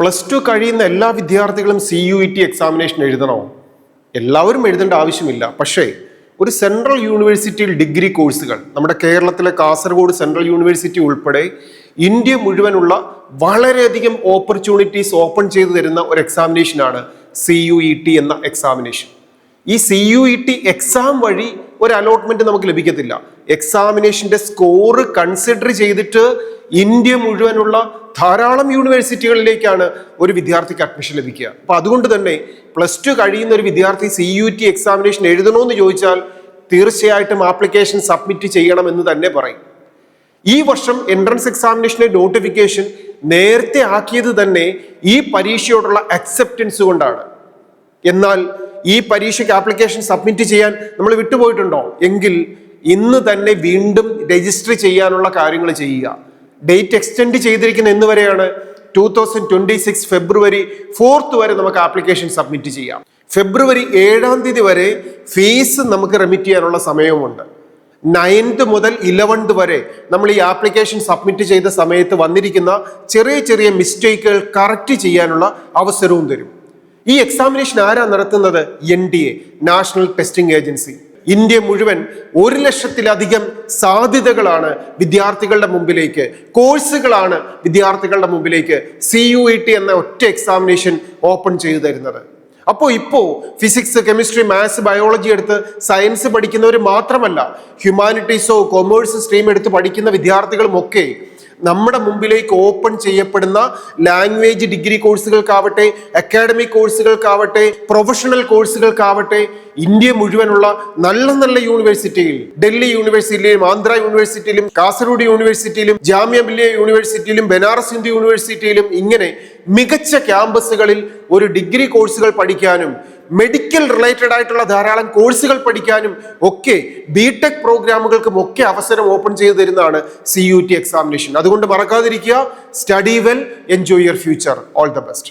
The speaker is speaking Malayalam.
+2 കഴിയുന്ന എല്ലാ വിദ്യാർത്ഥികളും CUET എക്സാമിനേഷൻ എഴുതണോ? എല്ലാവരും എഴുതേണ്ട ആവശ്യമില്ല. പക്ഷേ ഒരു സെൻട്രൽ യൂണിവേഴ്സിറ്റിയിൽ ഡിഗ്രി കോഴ്സുകൾ, നമ്മുടെ കേരളത്തിലെ കാസർഗോഡ് സെൻട്രൽ യൂണിവേഴ്സിറ്റി ഉൾപ്പെടെ ഇന്ത്യ മുഴുവനുള്ള വളരെയധികം ഓപ്പർച്യൂണിറ്റീസ് ഓപ്പൺ ചെയ്തു തരുന്ന ഒരു എക്സാമിനേഷനാണ് CUET എന്ന എക്സാമിനേഷൻ. ഈ CUET എക്സാം വഴി ഒരു അലോട്ട്മെന്റ് നമുക്ക് ലഭിക്കത്തില്ല. എക്സാമിനേഷന്റെ സ്കോർ കൺസിഡർ ചെയ്തിട്ട് ഇന്ത്യ മുഴുവനുള്ള ധാരാളം യൂണിവേഴ്സിറ്റികളിലേക്കാണ് ഒരു വിദ്യാർത്ഥിക്ക് അഡ്മിഷൻ ലഭിക്കുക. അപ്പൊ അതുകൊണ്ട് തന്നെ +2 കഴിയുന്ന ഒരു വിദ്യാർത്ഥി CUET എക്സാമിനേഷൻ എഴുതണമെന്ന് ചോദിച്ചാൽ തീർച്ചയായിട്ടും ആപ്ലിക്കേഷൻ സബ്മിറ്റ് ചെയ്യണം എന്ന് തന്നെ പറയും. ഈ വർഷം എൻട്രൻസ് എക്സാമിനേഷന്റെ നോട്ടിഫിക്കേഷൻ നേരത്തെ ആക്കിയത് തന്നെ ഈ പരീക്ഷയോടുള്ള അക്സെപ്റ്റൻസ് കൊണ്ടാണ്. എന്നാൽ ഈ പരീക്ഷയ്ക്ക് ആപ്ലിക്കേഷൻ സബ്മിറ്റ് ചെയ്യാൻ നമ്മൾ വിട്ടുപോയിട്ടുണ്ടോ? എങ്കിൽ ഇന്ന് തന്നെ വീണ്ടും രജിസ്റ്റർ ചെയ്യാനുള്ള കാര്യങ്ങൾ ചെയ്യുക. ഡേറ്റ് എക്സ്റ്റെൻഡ് ചെയ്തിരിക്കുന്ന എന്ന് വരെയാണ്? 2026 ഫെബ്രുവരി 4 വരെ നമുക്ക് ആപ്ലിക്കേഷൻ സബ്മിറ്റ് ചെയ്യാം. ഫെബ്രുവരി 7 വരെ ഫീസ് നമുക്ക് റെമിറ്റ് ചെയ്യാനുള്ള സമയവുമുണ്ട്. 9th മുതൽ 11th വരെ നമ്മൾ ഈ ആപ്ലിക്കേഷൻ സബ്മിറ്റ് ചെയ്ത സമയത്ത് വന്നിരിക്കുന്ന ചെറിയ ചെറിയ മിസ്റ്റേക്കുകൾ കറക്റ്റ് ചെയ്യാനുള്ള അവസരവും തരും. ഈ എക്സാമിനേഷൻ ആരാ നടത്തുന്നത്? NTA, national testing agency. India മുഴുവൻ 1,00,000-ലധികം സാധ്യതകളാണ് വിദ്യാർത്ഥികളുടെ മുമ്പിലേക്ക്, കോഴ്സുകളാണ് വിദ്യാർത്ഥികളുടെ മുമ്പിലേക്ക് CUET എന്ന ഒറ്റ എക്സാമിനേഷൻ ഓപ്പൺ ചെയ്തു തരുന്നത്. ഇപ്പോൾ ഫിസിക്സ്, കെമിസ്ട്രി, മാത്സ്, ബയോളജി എടുത്ത് സയൻസ് പഠിക്കുന്നവർ മാത്രമല്ല, ഹ്യൂമാനിറ്റീസോ കൊമേഴ്സ് സ്ട്രീം എടുത്ത് പഠിക്കുന്ന വിദ്യാർത്ഥികളും ഒക്കെ നമ്മുടെ മുമ്പിലേക്ക് ഓപ്പൺ ചെയ്യപ്പെടുന്ന ലാംഗ്വേജ് ഡിഗ്രി കോഴ്സുകൾക്കാവട്ടെ, അക്കാഡമിക് കോഴ്സുകൾക്കാവട്ടെ, പ്രൊഫഷണൽ കോഴ്സുകൾക്കാവട്ടെ, ഇന്ത്യ മുഴുവനുള്ള നല്ല നല്ല യൂണിവേഴ്സിറ്റിയിൽ, ഡൽഹി യൂണിവേഴ്സിറ്റിയിലും, ആന്ധ്ര യൂണിവേഴ്സിറ്റിയിലും, കാസർഗോഡ് യൂണിവേഴ്സിറ്റിയിലും, ജാമിയ മില്ലിയ യൂണിവേഴ്സിറ്റിയിലും, ബനാറസ് ഹിന്ദു യൂണിവേഴ്സിറ്റിയിലും ഇങ്ങനെ മികച്ച ക്യാമ്പസുകളിൽ ഒരു ഡിഗ്രി കോഴ്സുകൾ പഠിക്കാനും മെഡിക്കൽ റിലേറ്റഡ് ആയിട്ടുള്ള ധാരാളം കോഴ്സുകൾ പഠിക്കാനും ഒക്കെ BTech പ്രോഗ്രാമുകൾക്കും ഒക്കെ അവസരം ഓപ്പൺ ചെയ്തു തരുന്നതാണ് CUET എക്സാമിനേഷൻ. അതുകൊണ്ട് മറക്കാതിരിക്കുക. Study well, enjoy your future. All the best.